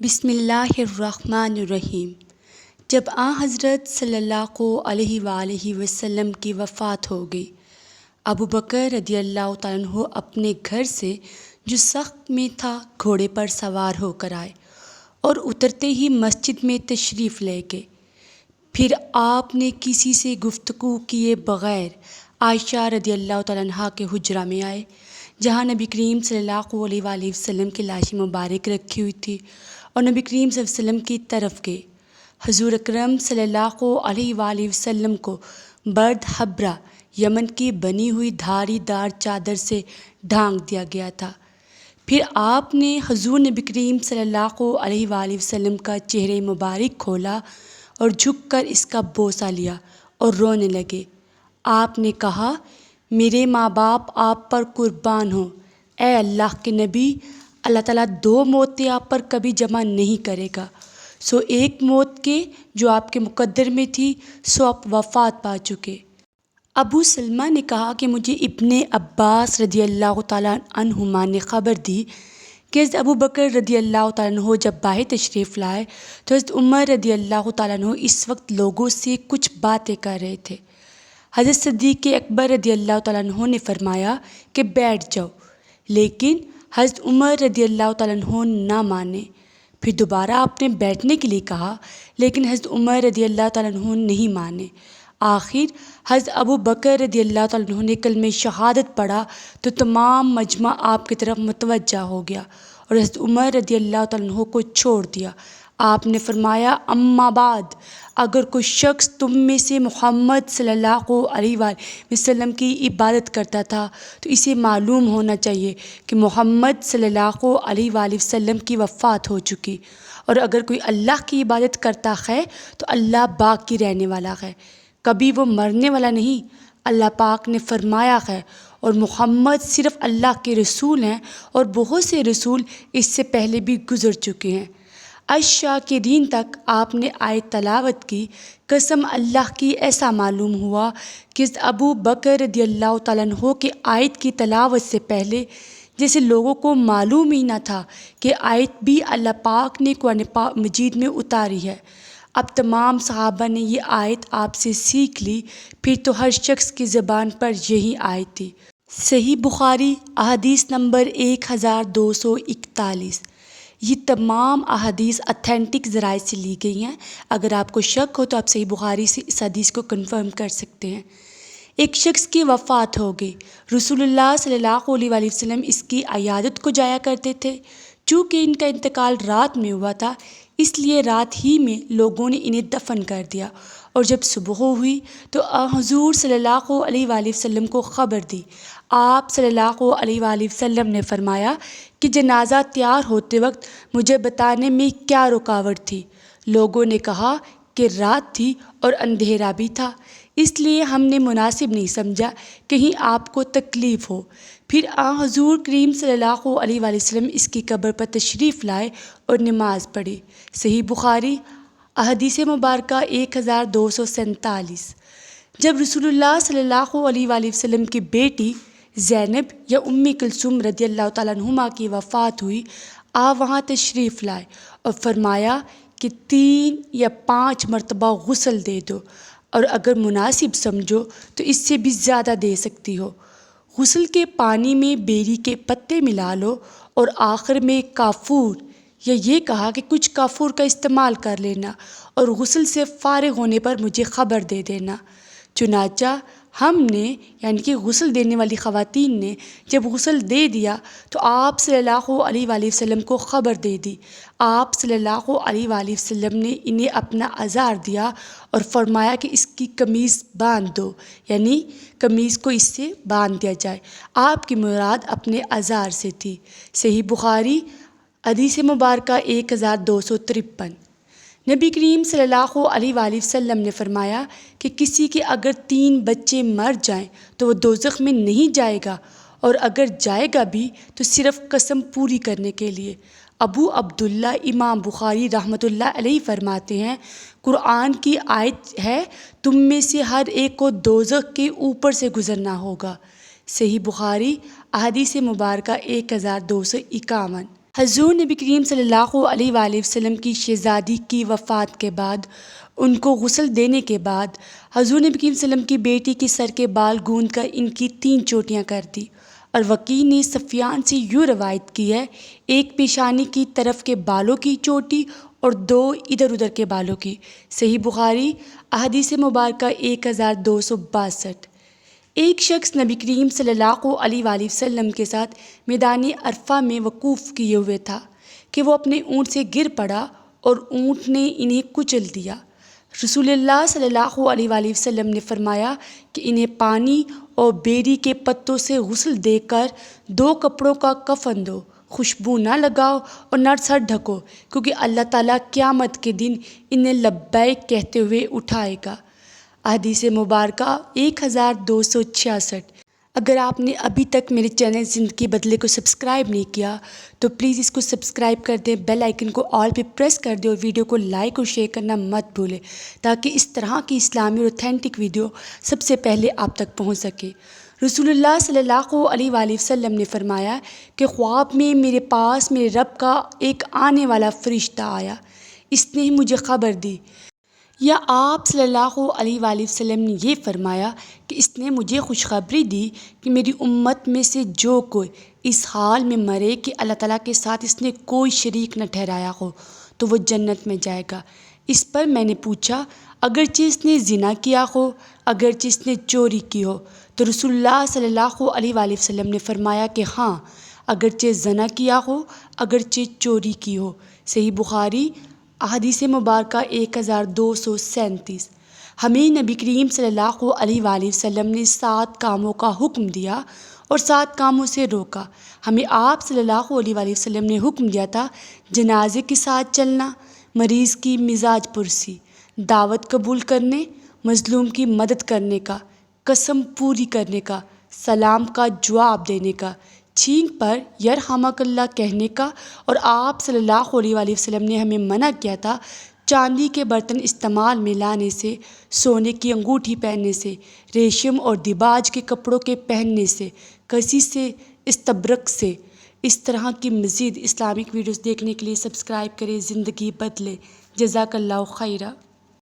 بسم اللہ الرحمن الرحیم۔ جب حضرت صلی اللہ علیہ وآلہ وسلم کی وفات ہو گئی، ابو بکر رضی اللہ تعالیٰ عنہ اپنے گھر سے جو سخت میں تھا گھوڑے پر سوار ہو کر آئے اور اترتے ہی مسجد میں تشریف لے گئے۔ پھر آپ نے کسی سے گفتگو کیے بغیر عائشہ رضی اللہ تعالیٰ عنہ کے حجرہ میں آئے، جہاں نبی کریم صلی اللہ علیہ وآلہ وسلم کی لاش مبارک رکھی ہوئی تھی، اور نبی کریم صلی اللہ علیہ وسلم کی طرف گئے۔ حضور اکرم صلی اللہ علیہ وآلہ وسلم کو برد حبرہ یمن کی بنی ہوئی دھاری دار چادر سے ڈھانک دیا گیا تھا۔ پھر آپ نے حضور نبی کریم صلی اللہ علیہ وآلہ وسلم کا چہرہ مبارک کھولا اور جھک کر اس کا بوسہ لیا اور رونے لگے۔ آپ نے کہا، میرے ماں باپ آپ پر قربان ہوں، اے اللہ کے نبی، اللہ تعالیٰ دو موتیں آپ پر کبھی جمع نہیں کرے گا، سو ایک موت کے جو آپ کے مقدر میں تھی، سو آپ وفات پا چکے۔ ابو سلمہ نے کہا کہ مجھے ابن عباس رضی اللہ تعالیٰ عنہما نے خبر دی کہ حضرت ابو بکر رضی اللہ تعالیٰ عنہ جب باہر تشریف لائے تو حضرت عمر رضی اللہ تعالیٰ عنہ اس وقت لوگوں سے کچھ باتیں کر رہے تھے۔ حضرت صدیق اکبر رضی اللہ تعالیٰ عنہ نے فرمایا کہ بیٹھ جاؤ، لیکن حضرت عمر رضی اللہ تعالیٰ عنہ نہ مانے۔ پھر دوبارہ آپ نے بیٹھنے کے لیے کہا، لیکن حضرت عمر رضی اللہ تعالیٰ عنہ نہیں مانے۔ آخر حضرت ابو بکر رضی اللہ تعالیٰ عنہ نے کلمہ شہادت پڑھا تو تمام مجمع آپ کی طرف متوجہ ہو گیا اور حضرت عمر رضی اللہ تعالیٰ عنہ کو چھوڑ دیا۔ آپ نے فرمایا، اما بعد، اگر کوئی شخص تم میں سے محمد صلی اللہ علیہ وآلہ وسلم کی عبادت کرتا تھا تو اسے معلوم ہونا چاہیے کہ محمد صلی اللہ علیہ وآلہ وسلم کی وفات ہو چکی، اور اگر کوئی اللہ کی عبادت کرتا ہے تو اللہ باقی رہنے والا ہے، کبھی وہ مرنے والا نہیں۔ اللہ پاک نے فرمایا ہے، اور محمد صرف اللہ کے رسول ہیں، اور بہت سے رسول اس سے پہلے بھی گزر چکے ہیں۔ الشاکرین تک آپ نے آیت تلاوت کی۔ قسم اللہ کی، ایسا معلوم ہوا کہ ابو بکر رضی اللہ تعالیٰ عنہ کے آیت کی تلاوت سے پہلے جیسے لوگوں کو معلوم ہی نہ تھا کہ آیت بھی اللہ پاک نے قرآن مجید میں اتاری ہے۔ اب تمام صحابہ نے یہ آیت آپ سے سیکھ لی، پھر تو ہر شخص کی زبان پر یہی آیت تھی۔ صحیح بخاری احادیث نمبر 1241۔ یہ تمام احادیث اتھینٹک ذرائع سے لی گئی ہیں۔ اگر آپ کو شک ہو تو آپ صحیح بخاری سے اس حدیث کو کنفرم کر سکتے ہیں۔ ایک شخص کی وفات ہو گئی، رسول اللہ صلی اللہ علیہ وآلہ وسلم اس کی عیادت کو جایا کرتے تھے۔ چونکہ ان کا انتقال رات میں ہوا تھا، اس لیے رات ہی میں لوگوں نے انہیں دفن کر دیا، اور جب صبح ہوئی تو حضور صلی اللہ علیہ وآلہ وسلم کو خبر دی۔ آپ صلی اللہ علیہ وآلہ وسلم نے فرمایا کہ جنازہ تیار ہوتے وقت مجھے بتانے میں کیا رکاوٹ تھی؟ لوگوں نے کہا کہ رات تھی اور اندھیرا بھی تھا، اس لیے ہم نے مناسب نہیں سمجھا کہیں آپ کو تکلیف ہو۔ پھر حضور کریم صلی اللہ علیہ وآلہ وسلم اس کی قبر پر تشریف لائے اور نماز پڑھی۔ صحیح بخاری احادیث مبارکہ 1247۔ جب رسول اللہ صلی اللہ علیہ وآلہ وسلم کی بیٹی زینب یا ام کلثوم رضی اللہ تعالیٰ عنہما کی وفات ہوئی، آپ وہاں تشریف لائے اور فرمایا کہ 3 یا 5 مرتبہ غسل دے دو، اور اگر مناسب سمجھو تو اس سے بھی زیادہ دے سکتی ہو۔ غسل کے پانی میں بیری کے پتے ملا لو، اور آخر میں کافور، یا یہ کہا کہ کچھ کافور کا استعمال کر لینا، اور غسل سے فارغ ہونے پر مجھے خبر دے دینا۔ چنانچہ ہم نے، یعنی کہ غسل دینے والی خواتین نے، جب غسل دے دیا تو آپ صلی اللہ علیہ وآلہ وسلم کو خبر دے دی۔ آپ صلی اللہ علیہ وآلہ وسلم نے انہیں اپنا ازار دیا اور فرمایا کہ اس کی قمیض باندھ دو، یعنی قمیض کو اس سے باندھ دیا جائے۔ آپ کی مراد اپنے ازار سے تھی۔ صحیح بخاری حدیث مبارکہ 1253۔ نبی کریم صلی اللہ علیہ وآلہ وسلم نے فرمایا کہ کسی کے اگر 3 بچے مر جائیں تو وہ دوزخ میں نہیں جائے گا، اور اگر جائے گا بھی تو صرف قسم پوری کرنے کے لیے۔ ابو عبداللہ امام بخاری رحمۃ اللہ علیہ فرماتے ہیں، قرآن کی آیت ہے، تم میں سے ہر ایک کو دوزخ کے اوپر سے گزرنا ہوگا۔ صحیح بخاری احادیث مبارکہ 1251۔ حضور نبی کریم صلی اللہ علیہ وآلہ وسلم کی شہزادی کی وفات کے بعد ان کو غسل دینے کے بعد حضور نبی کریم صلی اللہ علیہ وسلم کی بیٹی کے سر کے بال گوند کر ان کی 3 چوٹیاں کر دی، اور وکیع نے سفیان سے یوں روایت کی ہے، ایک پیشانی کی طرف کے بالوں کی چوٹی اور 2 ادھر ادھر کے بالوں کی۔ صحیح بخاری احادیث مبارکہ 1262۔ ایک شخص نبی کریم صلی اللہ علیہ وآلہ وسلم کے ساتھ میدان عرفہ میں وقوف کیے ہوئے تھا کہ وہ اپنے اونٹ سے گر پڑا اور اونٹ نے انہیں کچل دیا۔ رسول اللہ صلی اللہ علیہ وآلہ وسلم نے فرمایا کہ انہیں پانی اور بیری کے پتوں سے غسل دے کر 2 کپڑوں کا کفن دو، خوشبو نہ لگاؤ اور نہ سر ڈھکو، کیونکہ اللہ تعالیٰ قیامت کے دن انہیں لبیک کہتے ہوئے اٹھائے گا۔ احادیث مبارکہ 1266۔ اگر آپ نے ابھی تک میرے چینل زندگی بدلے کو سبسکرائب نہیں کیا تو پلیز اس کو سبسکرائب کر دیں، بیل آئیکن کو آل پہ پریس کر دیں اور ویڈیو کو لائک اور شیئر کرنا مت بھولیں تاکہ اس طرح کی اسلامی اور اوتھینٹک ویڈیو سب سے پہلے آپ تک پہنچ سکے۔ رسول اللہ صلی اللہ علیہ وآلہ وسلم نے فرمایا کہ خواب میں میرے پاس میرے رب کا ایک آنے والا فرشتہ آیا، اس نے مجھے خبر دی، یا آپ صلی اللہ علیہ وآلہ وسلم نے یہ فرمایا کہ اس نے مجھے خوشخبری دی کہ میری امت میں سے جو کوئی اس حال میں مرے کہ اللہ تعالیٰ کے ساتھ اس نے کوئی شریک نہ ٹھہرایا ہو تو وہ جنت میں جائے گا۔ اس پر میں نے پوچھا، اگرچہ اس نے زنا کیا ہو، اگرچہ اس نے چوری کی ہو؟ تو رسول اللہ صلی اللہ علیہ وآلہ وسلم نے فرمایا کہ ہاں، اگرچہ زنا کیا ہو، اگرچہ چوری کی ہو۔ صحیح بخاری احادیث مبارکہ 1237۔ ہمیں نبی کریم صلی اللہ علیہ وآلہ وسلم نے 7 کاموں کا حکم دیا اور 7 کاموں سے روکا۔ ہمیں آپ صلی اللہ علیہ وآلہ وسلم نے حکم دیا تھا جنازے کے ساتھ چلنا، مریض کی مزاج پرسی، دعوت قبول کرنے، مظلوم کی مدد کرنے کا، قسم پوری کرنے کا، سلام کا جواب دینے کا، چھینک پر یرحمک اللہ کہنے کا، اور آپ صلی اللہ علیہ وآلہ وسلم نے ہمیں منع کیا تھا چاندی کے برتن استعمال میں لانے سے، سونے کی انگوٹھی پہننے سے، ریشم اور دیباج کے کپڑوں کے پہننے سے، کسی سے، استبرق سے۔ اس طرح کی مزید اسلامک ویڈیوز دیکھنے کے لیے سبسکرائب کریں۔ زندگی بدلے۔ جزاک اللہ خیرہ۔